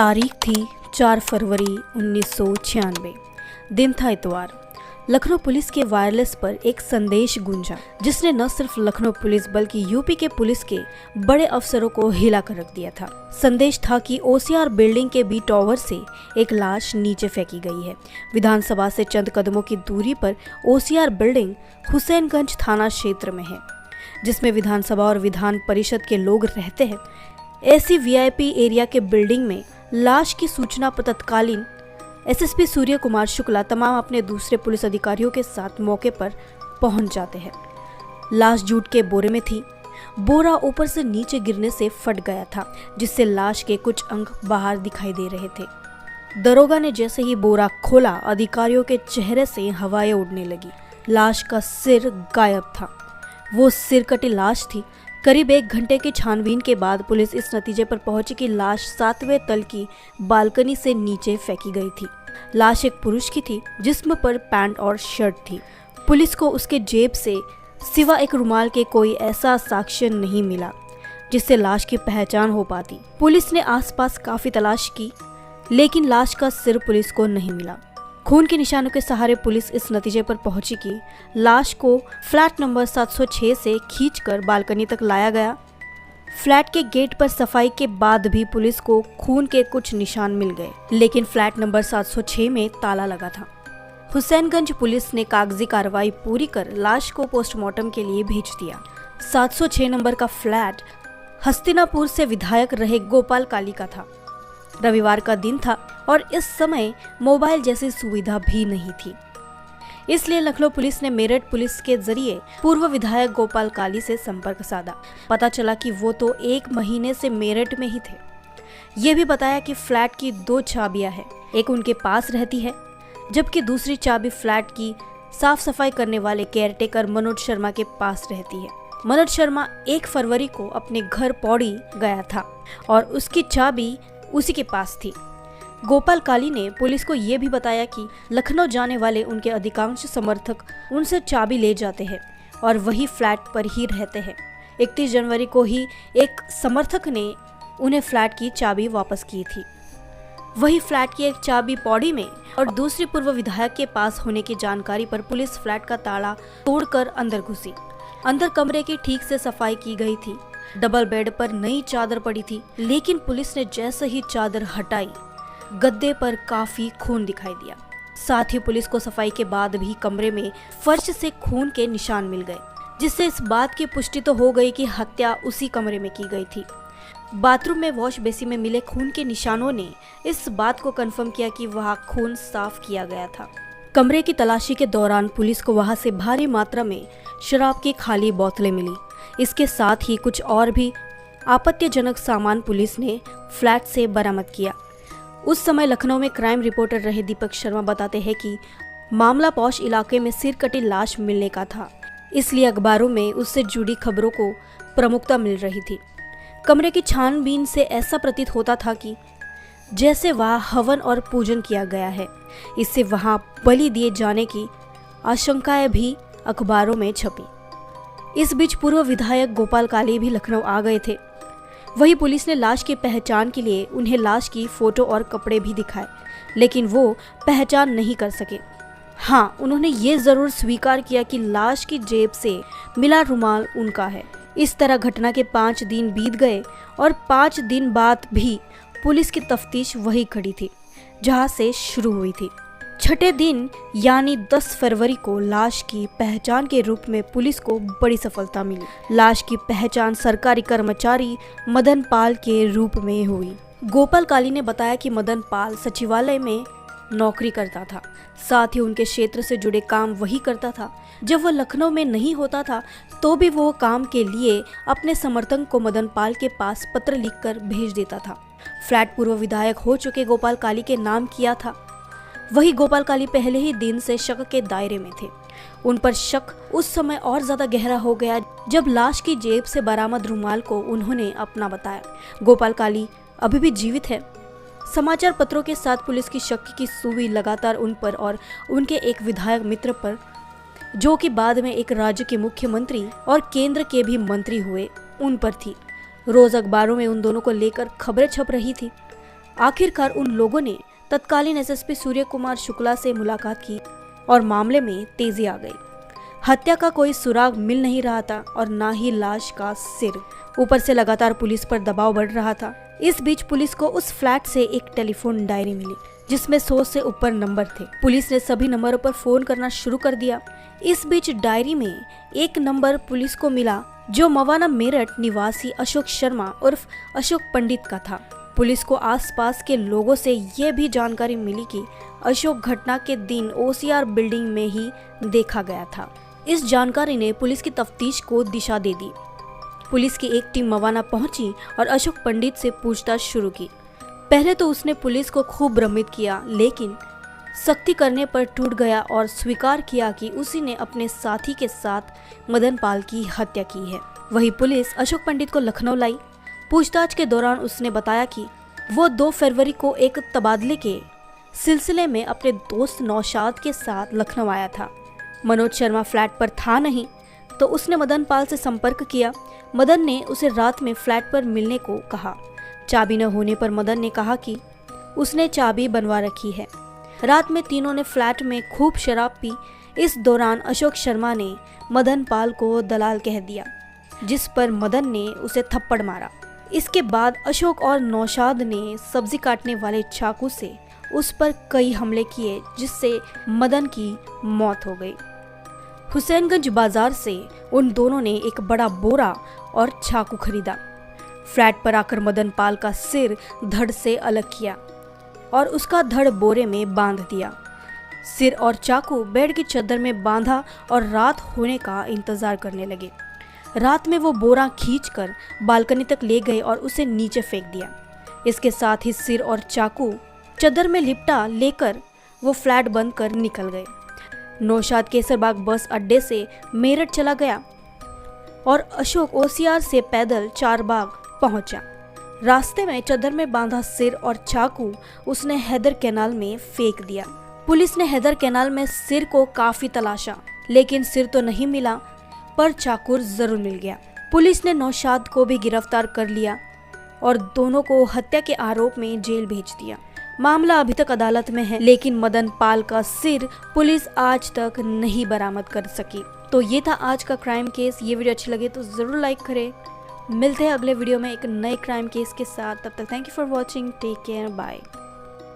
तारीख थी 4 फरवरी 1996। दिन था इतवार। लखनऊ पुलिस के वायरलेस पर एक संदेश गूंजा जिसने न सिर्फ लखनऊ पुलिस बल्कि यूपी के पुलिस के बड़े अफसरों को हिला कर रख दिया था। संदेश था कि ओसीआर बिल्डिंग के बी टावर से एक लाश नीचे फेंकी गई है। विधानसभा से चंद कदमों की दूरी पर ओसीआर बिल्डिंग हुसैनगंज थाना क्षेत्र में है, जिसमें विधानसभा और विधान परिषद के लोग रहते हैं। ऐसी वीआईपी एरिया के बिल्डिंग में लाश की सूचना पर तत्कालीन एसएसपी सूर्य कुमार शुक्ला तमाम अपने दूसरे पुलिस अधिकारियों के साथ मौके पर पहुंच जाते हैं। लाश जूट के बोरे में थी। बोरा ऊपर से नीचे गिरने से फट गया था, जिससे लाश के कुछ अंग बाहर दिखाई दे रहे थे। दरोगा ने जैसे ही बोरा खोला, अधिकारियों के चेहरे से हवाएं उड़ने लगी। लाश का सिर गायब था। वो सिर कटी लाश थी। करीब 1 घंटे की छानबीन के बाद पुलिस इस नतीजे पर पहुंची कि लाश 7वें तल की बालकनी से नीचे फेंकी गई थी। लाश एक पुरुष की थी, जिस्म पर पैंट और शर्ट थी। पुलिस को उसके जेब से सिवा एक रुमाल के कोई ऐसा साक्ष्य नहीं मिला जिससे लाश की पहचान हो पाती। पुलिस ने आसपास काफी तलाश की, लेकिन लाश का सिर पुलिस को नहीं मिला। खून के निशानों के सहारे पुलिस इस नतीजे पर पहुंची कि लाश को फ्लैट नंबर 706 से खींचकर बालकनी तक लाया गया। फ्लैट के गेट पर सफाई के बाद भी पुलिस को खून के कुछ निशान मिल गए, लेकिन फ्लैट नंबर 706 में ताला लगा था। हुसैनगंज पुलिस ने कागजी कार्रवाई पूरी कर लाश को पोस्टमार्टम के लिए भेज दिया। 706 नंबर का फ्लैट हस्तिनापुर से विधायक रहे गोपाल काली का था। रविवार का दिन था और इस समय मोबाइल जैसी सुविधा भी नहीं थी, इसलिए लखनऊ पुलिस ने मेरठ पुलिस के जरिए पूर्व विधायक गोपाल काली से संपर्क साधा। पता चला कि वो तो 1 महीने से मेरठ में ही थे। ये भी बताया कि फ्लैट की 2 चाबियां हैं, एक उनके पास रहती है जबकि दूसरी चाबी फ्लैट की साफ सफाई करने वाले केयरटेकर मनोज शर्मा के पास रहती है। मनोज शर्मा 1 फरवरी को अपने घर पौड़ी गया था और उसकी चाबी उसी के पास थी। गोपाल काली ने पुलिस को यह भी बताया कि लखनऊ जाने वाले उनके अधिकांश समर्थक उनसे चाबी ले जाते हैं और वही फ्लैट पर ही रहते हैं। 31 जनवरी को ही एक समर्थक ने उन्हें फ्लैट की चाबी वापस की थी। वही फ्लैट की एक चाबी पौड़ी में और दूसरी पूर्व विधायक के पास होने की जानकारी पर पुलिस फ्लैट का ताला तोड़कर अंदर घुसी। अंदर कमरे की ठीक से सफाई की गई थी। डबल बेड पर नई चादर पड़ी थी, लेकिन पुलिस ने जैसे ही चादर हटाई, गद्दे पर काफी खून दिखाई दिया। साथ ही पुलिस को सफाई के बाद भी कमरे में फर्श से खून के निशान मिल गए, जिससे इस बात की पुष्टि तो हो गई कि हत्या उसी कमरे में की गई थी। बाथरूम में वॉश बेसिन में मिले खून के निशानों ने इस बात को कंफर्म किया कि वहां खून साफ किया गया था। कमरे की तलाशी के दौरान पुलिस को वहां से भारी मात्रा में शराब की खाली बोतलें मिली। इसके साथ ही कुछ और भी आपत्तिजनक सामान पुलिस ने फ्लैट से बरामद किया। उस समय लखनऊ में क्राइम रिपोर्टर रहे दीपक शर्मा बताते हैं कि मामला पौष इलाके में सिर कटी लाश मिलने का था, इसलिए अखबारों में उससे जुड़ी खबरों को प्रमुखता मिल रही थी। कमरे की छानबीन से ऐसा प्रतीत होता था कि जैसे वहां हवन और पूजन किया गया है। इससे वहां बलि दिए जाने की आशंकाएं भी अखबारों में छपी। इस बीच पूर्व विधायक गोपाल काली भी लखनऊ आ गए थे। वही पुलिस ने लाश की पहचान के लिए उन्हें लाश की फोटो और कपड़े भी दिखाए, लेकिन वो पहचान नहीं कर सके। हाँ, उन्होंने ये जरूर स्वीकार किया कि लाश की जेब से मिला रुमाल उनका है। इस तरह घटना के 5 दिन बीत गए और 5 दिन बाद भी पुलिस की तफ्तीश वही खड़ी थी जहाँ से शुरू हुई थी। 6ठे दिन यानी 10 फरवरी को लाश की पहचान के रूप में पुलिस को बड़ी सफलता मिली। लाश की पहचान सरकारी कर्मचारी मदन पाल के रूप में हुई। गोपाल काली ने बताया कि मदन पाल सचिवालय में नौकरी करता था, साथ ही उनके क्षेत्र से जुड़े काम वही करता था। जब वह लखनऊ में नहीं होता था तो भी वो काम के लिए अपने समर्थक को मदन पाल के पास पत्र लिखकर भेज देता था। फ्लैट पूर्व विधायक हो चुके गोपाल काली के नाम किया था। वही गोपाल काली पहले ही दिन से शक के दायरे में थे। उन पर शक उस समय और ज्यादा गहरा हो गया जब लाश की जेब से बरामद रुमाल को उन्होंने अपना बताया। गोपाल काली अभी भी जीवित है। समाचार पत्रों के साथ पुलिस की शक की सुई लगातार उन पर और उनके एक विधायक मित्र पर, जो कि बाद में एक राज्य के मुख्यमंत्री और केंद्र के भी मंत्री हुए, उन पर थी। रोज अखबारों में उन दोनों को लेकर खबरें छप रही थी। आखिरकार उन लोगों ने तत्कालीन एसएसपी सूर्य कुमार शुक्ला से मुलाकात की और मामले में तेजी आ गई। हत्या का कोई सुराग मिल नहीं रहा था और ना ही लाश का सिर। ऊपर से लगातार पुलिस पर दबाव बढ़ रहा था। इस बीच पुलिस को उस फ्लैट से एक टेलीफोन डायरी मिली जिसमें 100 से ऊपर नंबर थे। पुलिस ने सभी नंबरों पर फोन करना शुरू कर दिया। इस बीच डायरी में एक नंबर पुलिस को मिला जो मवाना मेरठ निवासी अशोक शर्मा उर्फ अशोक पंडित का था। पुलिस को आसपास के लोगों से यह भी जानकारी मिली कि अशोक घटना के दिन ओसीआर बिल्डिंग में ही देखा गया था। इस जानकारी ने पुलिस की तफ्तीश को दिशा दे दी। पुलिस की एक टीम मवाना पहुंची और अशोक पंडित से पूछताछ शुरू की। पहले तो उसने पुलिस को खूब भ्रमित किया, लेकिन सख्ती करने पर टूट गया और स्वीकार किया कि उसी ने अपने साथी के साथ मदन पाल की हत्या की है। वही पुलिस अशोक पंडित को लखनऊ लाई। पूछताछ के दौरान उसने बताया कि वो 2 फरवरी को एक तबादले के सिलसिले में अपने दोस्त नौशाद के साथ लखनऊ आया था। मनोज शर्मा फ्लैट पर था नहीं, तो उसने मदन पाल से संपर्क किया। मदन ने उसे रात में फ्लैट पर मिलने को कहा। चाबी न होने पर मदन ने कहा कि उसने चाबी बनवा रखी है। रात में तीनों ने फ्लैट में खूब शराब पी। इस दौरान अशोक शर्मा ने मदन पाल को दलाल कह दिया, जिस पर मदन ने उसे थप्पड़ मारा। इसके बाद अशोक और नौशाद ने सब्जी काटने वाले चाकू से उस पर कई हमले किए, जिससे मदन की मौत हो गई। हुसैनगंज बाजार से उन दोनों ने एक बड़ा बोरा और चाकू खरीदा। फ्लैट पर आकर मदन पाल का सिर धड़ से अलग किया और उसका धड़ बोरे में बांध दिया। सिर और चाकू बेड की चादर में बांधा और रात होने का इंतजार करने लगे। रात में वो बोरा खींचकर बालकनी तक ले गए और उसे नीचे फेंक दिया। इसके साथ ही सिर और चाकू चादर में लिपटा लेकर वो फ्लैट बंद कर निकल गए। नौशाद केसरबाग बस अड्डे से मेरठ चला गया और अशोक ओसीआर से पैदल चारबाग पहुंचा। रास्ते में चादर में बांधा सिर और चाकू उसने हैदर कैनाल में फेंक दिया। पुलिस ने हैदर कैनाल में सिर को काफी तलाशा, लेकिन सिर तो नहीं मिला, पर चाकू जरूर मिल गया। पुलिस ने नौशाद को भी गिरफ्तार कर लिया और दोनों को हत्या के आरोप में जेल भेज दिया। मामला अभी तक अदालत में है, लेकिन मदन पाल का सिर पुलिस आज तक नहीं बरामद कर सकी। तो ये था आज का क्राइम केस। ये वीडियो अच्छी लगे तो जरूर लाइक करें। मिलते हैं अगले वीडियो में एक नए क्राइम केस के साथ। तब तक thank you for watching. Take care, bye.